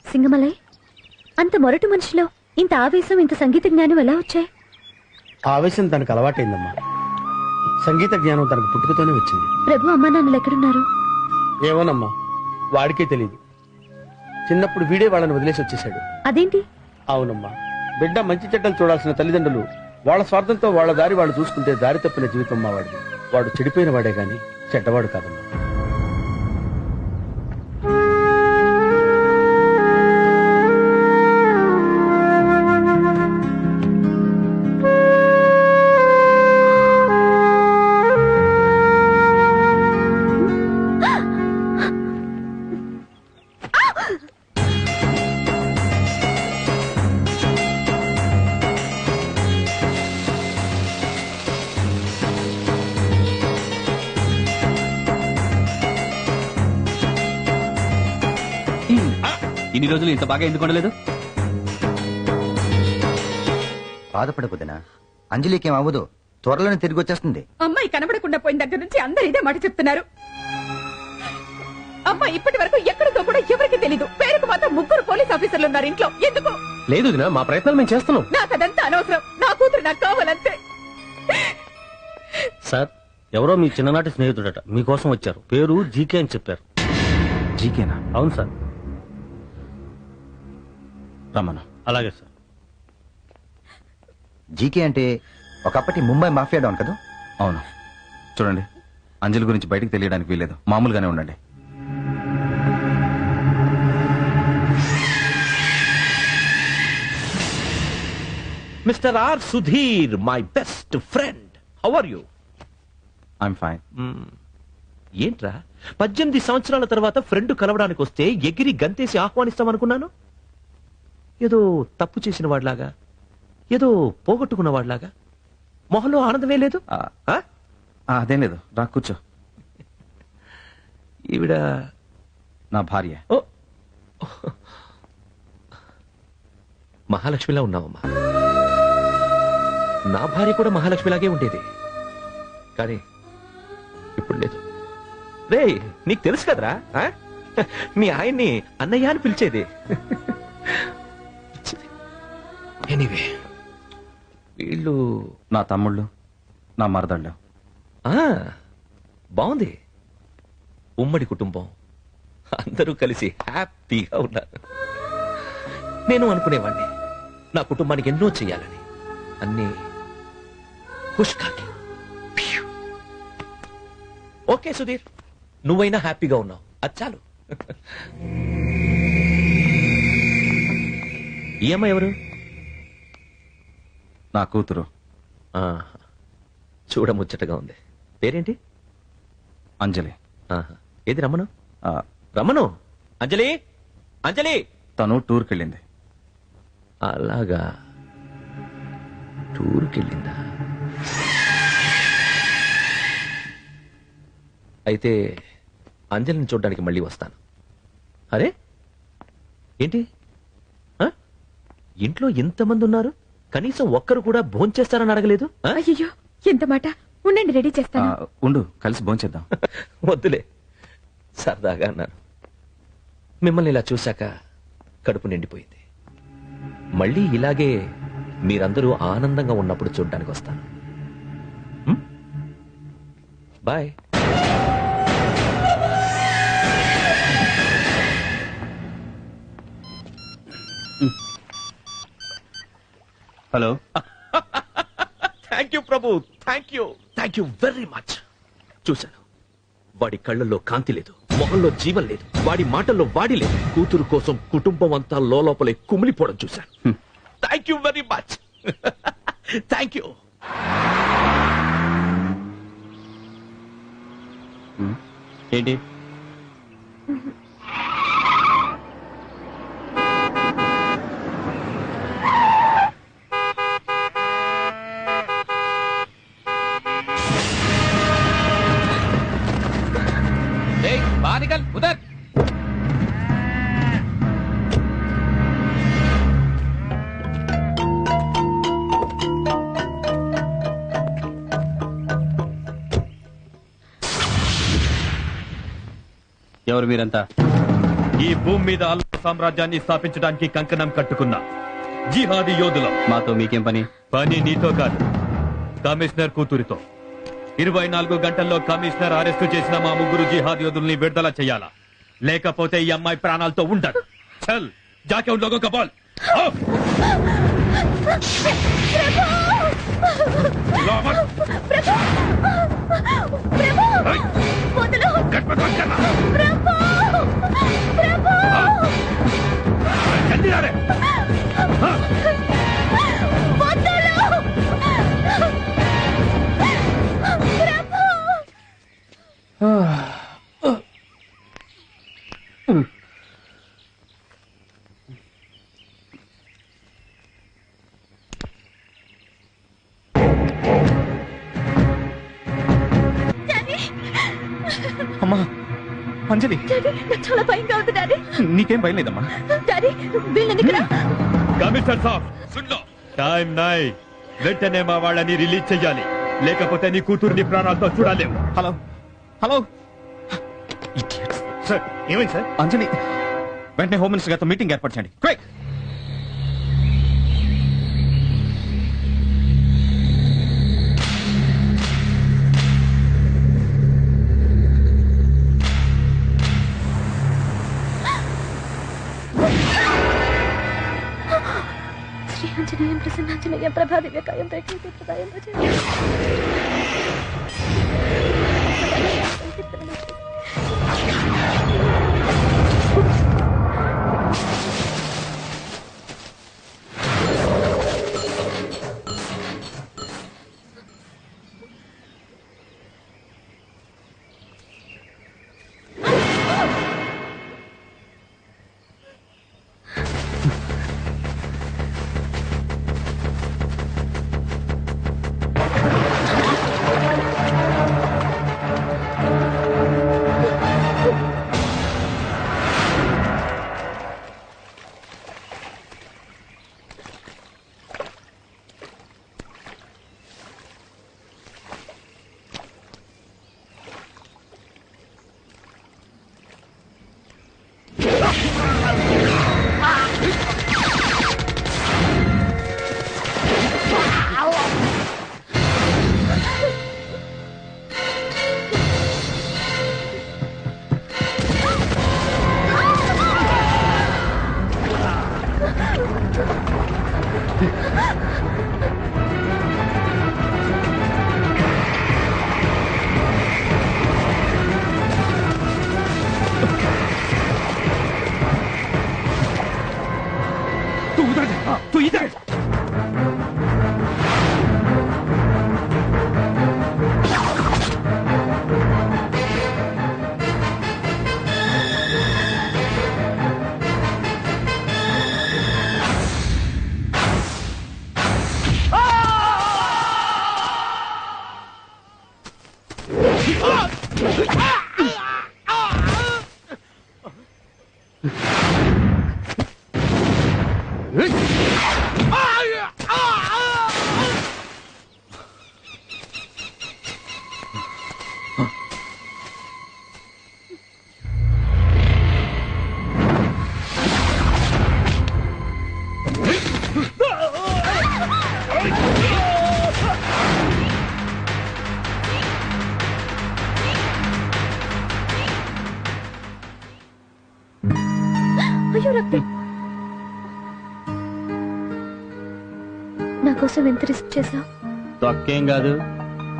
సింగమలై, అంత మొరటు మనిషిలో ఇంత ఆవేశం, ఇంత సంగీత జ్ఞానం ఎలా వచ్చాయి? ఆవేశం తనకు అలవాటైందమ్మా. సంగీత జ్ఞానం తనకు పుట్టుకతోనే వచ్చింది. ప్రభు అమ్మా నాన్నలు ఎక్కడున్నారు? ఏమోనమ్మా, వాడికే తెలియదు. చిన్నప్పుడు వీడే వాళ్ళని వదిలేసి వచ్చేసాడు. అదేంటి? అవునమ్మా, బిడ్డ మంచి చెడ్డలు చూడాల్సిన తల్లిదండ్రులు వాళ్ళ స్వార్థంతో వాళ్ళ దారి వాళ్ళు చూసుకుంటే దారి తప్పిన జీవితం మా వాడిది. వాడు చెడిపోయిన వాడే గాని చెడ్డవాడు కాదమ్మా. ఇన్ని రోజులు ఇంత బాగా ఎందుకు ఉండలేదు? బాధపడకుదనా, అంజలికేం అవ్వదు, త్వరలోనే తిరిగి వచ్చేస్తుంది. అమ్మాయి కనబడకుండా పోయిన దగ్గర నుంచి అందరు ఇదే మాట చెప్తున్నారు. అమ్మాయి ఇప్పటి వరకు ఎక్కడితో కూడా ఎవరికి తెలీదు. పేరుకు మాత్రం 3 పోలీస్ ఆఫీసర్లు ఉన్నారు ఇంట్లో. ఎందుకు? లేదు మా ప్రయత్నాలు మేము చేస్తున్నాం. నాకు అదంతా అనవసరం. నా కూతురు నాకు కావాలంతే. సార్, ఎవరో మీ చిన్ననాటి స్నేహితుడట మీకోసం వచ్చారు. పేరు జీకే అని చెప్పారు. జీకేనా? అవును సార్. రమ్మను. అలాగే సార్. జీకే అంటే ఒకప్పటి ముంబై మాఫియా డాన్ కదా? అవును. చూడండి, అంజలి గురించి బయటకు తెలియడానికి వీలేదు. మామూలుగానే ఉండండి. Mister R Sudheer, my best friend. How are you? I'm fine. ఏంట్రా 18 సంవత్సరాల తర్వాత ఫ్రెండ్ కలవడానికి వస్తే ఎగిరి గంతేసి ఆహ్వానిస్తామనుకున్నాను. ఏదో తప్పు చేసిన వాడిలాగా, ఏదో పోగొట్టుకున్న వాడిలాగా. మొహంలో ఆనందమే లేదు. అదేం లేదు, రా కూర్చో. ఈవిడ నా భార్య. ఓ, మహాలక్ష్మిలా ఉన్నావమ్మా. నా భార్య కూడా మహాలక్ష్మిలాగే ఉండేది, కానీ ఇప్పుడు లేదు. రే, నీకు తెలుసు కదరా, మీ ఆయన్ని అన్నయ్య అని పిలిచేది. ఎనీవే, వీళ్ళు నా తమ్ముళ్ళు, నా మరదళ్ళు. బాగుంది. ఉమ్మడి కుటుంబం, అందరూ కలిసి హ్యాపీగా ఉన్నారు. నేను అనుకునేవాడిని నా కుటుంబానికి ఎన్నో చెయ్యాలని. అన్నీ పుష్కాకి. ఓకే సుధీర్, నువ్వైనా హ్యాపీగా ఉన్నావు, అది చాలు. ఈ అమ్మాయి ఎవరు? నా కూతురు. చూడముచ్చటగా ఉంది. పేరేంటి? అంజలి. ఏది రమ్మను? రమ్మను. అంజలి, అంజలి. తను టూర్కి వెళ్ళింది. అలాగా, టూర్కి వెళ్ళిందా? అయితే అంజలిని చూడడానికి మళ్ళీ వస్తాను. అరే ఏంటి, ఇంట్లో ఇంతమంది ఉన్నారు, కనీసం ఒక్కరు కూడా భోంచేస్తారని అడగలేదు? అయ్యో, ఎంత మాట. ఉండండి, రెడీ చేస్తాను. ఉండు, కలిసి భోంచేద్దాం. వద్దులే, సరదాగా అన్నాను. మిమ్మల్ని ఇలా చూశాక కడుపు నిండిపోయింది. మళ్ళీ ఇలాగే మీరందరూ ఆనందంగా ఉన్నప్పుడు చూడ్డానికి వస్తాను. Bye. Hello. Thank you Prabhu, thank you very much. చూశాను, వాడి కళ్ళల్లో కాంతి లేదు, మొహంలో జీవం లేదు, వాడి మాటల్లో వాడి లేదు. కూతురు కోసం కుటుంబం అంతా లోపలే కుమిలిపోవడం చూశాను. Thank you very much. Thank you. ఏంటి? बाहर निकल, उधर. ఎవరు మీరంతా? ఈ భూమి మీద సామ్రాజ్యాన్ని స్థాపించడానికి కంకణం కట్టుకున్న జిహాదీ యోధులం. మాతో మీకేం పని? పని నీతో కాదు, కమిషనర్ కూతురితో. 24 గంటల్లో కమిషనర్ అరెస్టు చేసిన మా 3 జిహాదీ యోధుల్ని విడుదల చేయాలా, లేకపోతే ఈ అమ్మాయి ప్రాణాలతో ఉండదు. చల్ జాకే ఉన్ లోగోं का बोल. जल्दी आ रहे. అమ్మా అంజలి, డాడీ నాకు చాలా భయంగా ఉంది డాడీ. నీకేం భయం లేదమ్మా? డాడీ వీళ్ళని ఇక్కడ కమిషనర్ సాబ్ సున్నో, టైం నై. వెంటనే మా వాళ్ళని రిలీజ్ చెయ్యాలి, లేకపోతే నీ కూతుర్ని ప్రాణాలతో చూడలేము. హలో హలో సార్ ఏమైంది సార్? అంజలి, వెంటనే హోమ్ మినిస్టర్ గారితో మీటింగ్ ఏర్పాటు చేయండి. క్విక్. శ్రీ ఆంజనేయం ప్రసన్నాంజనేయం ప్రభాదివ్యకాయం ప్రేక్షిత ప్రదాయం భజే. तू इधर. అయ్యో రక్తం. నా కోసం ఎంత రిస్క్ చేశావు? తొక్కేం కాదు,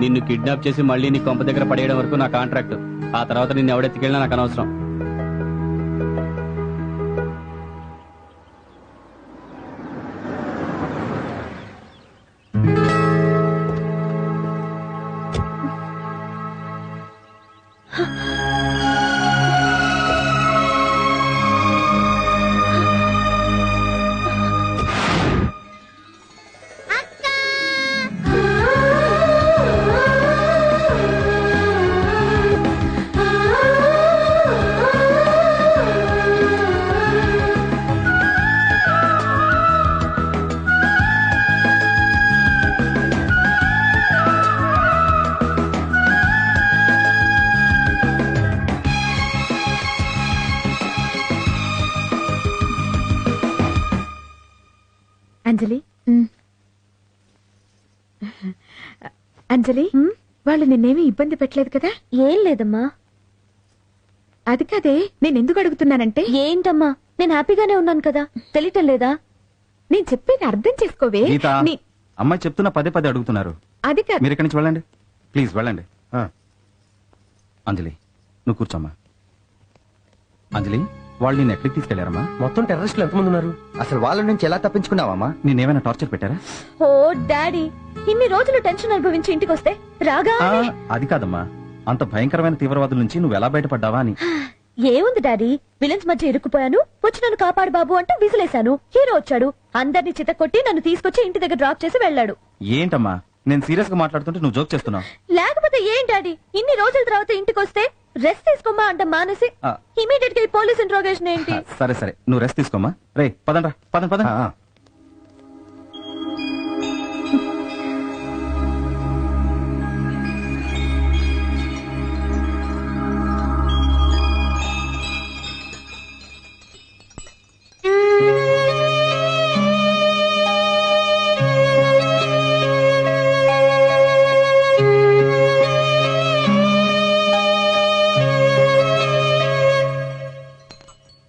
నిన్ను కిడ్నాప్ చేసి మళ్ళీ నీ కొంప దగ్గర పడేయడం వరకు నా కాంట్రాక్ట్. ఆ తర్వాత నిన్ను ఎవడెత్తికెళ్ళినా నాకు అనవసరం. అంజలి అంజలి హ్మ్? వాళ్ళు నిన్నేమీ ఇబ్బంది పెట్టలేదు కదా? ఏం లేదమ్మా. అది కాదే, నేను ఎందుకు అడుగుతున్నానంటే ఏంటమ్మా, నేను హ్యాపీగానే ఉన్నాను కదా, తెలియటం లేదా? నేను చెప్పేది అర్థం చేసుకోవే. గీత నీ- అమ్మాయి చెప్తున్నా పదే పదే అడుగుతున్నారు. అది కాదు. మీరు ఇక్కడి నుంచి వెళ్ళండి, ప్లీజ్ వెళ్ళండి. ఆ, అంజలి నువ్వు కూర్చోమ్మా. అంజలి వాళ్ళు నేను ఎక్కడికి తీసుకెళ్లారమ్మా? మొత్తం టెర్రరిస్టులు ఎంతమంది ఉన్నారు? అసలు వాళ్ళ నుంచి ఎలా తప్పించుకున్నావమ్మా? నేనేమైనా టార్చర్ పెట్టారా? ఓ డాడీ, ఇన్ని రోజులు టెన్షన్ అనుభవించి ఇంటికి వస్తే రాగా అది కాదమ్మా, అంత భయంకరమైన తీవ్రవాదుల నుంచి నువ్వు ఎలా బయటపడ్డావా అని. ఏముంది డాడీ, విలన్స్ మధ్య ఇరుక్కుపోయాను, వచ్చి నన్ను కాపాడు బాబు అంటే విసిలేశాను. హీరో వచ్చాడు, అందరినీ చితకొట్టి నన్ను తీసుకొచ్చి ఇంటి దగ్గర డ్రాప్ చేసి వెళ్ళాడు. ఏంటమ్మా నేను సీరియస్ గా మాట్లాడుతుంటే నువ్వు జోక్ చేస్తున్నావు. లేకపోతే ఏం డాడీ, ఇన్ని రోజుల తర్వాత ఇంటికి వస్తే రెస్ట్ తీసుకోమా అంట మానేసి ఆ. ఇమీడియట్ గా ఈ పోలీస్ ఇంట్రోగేషన్ ఏంటి? సరే సరే నువ్వు రెస్ట్ తీసుకోమ్మా. రే పదండ్రా, పదండి పదండి. ఆ, ఆ.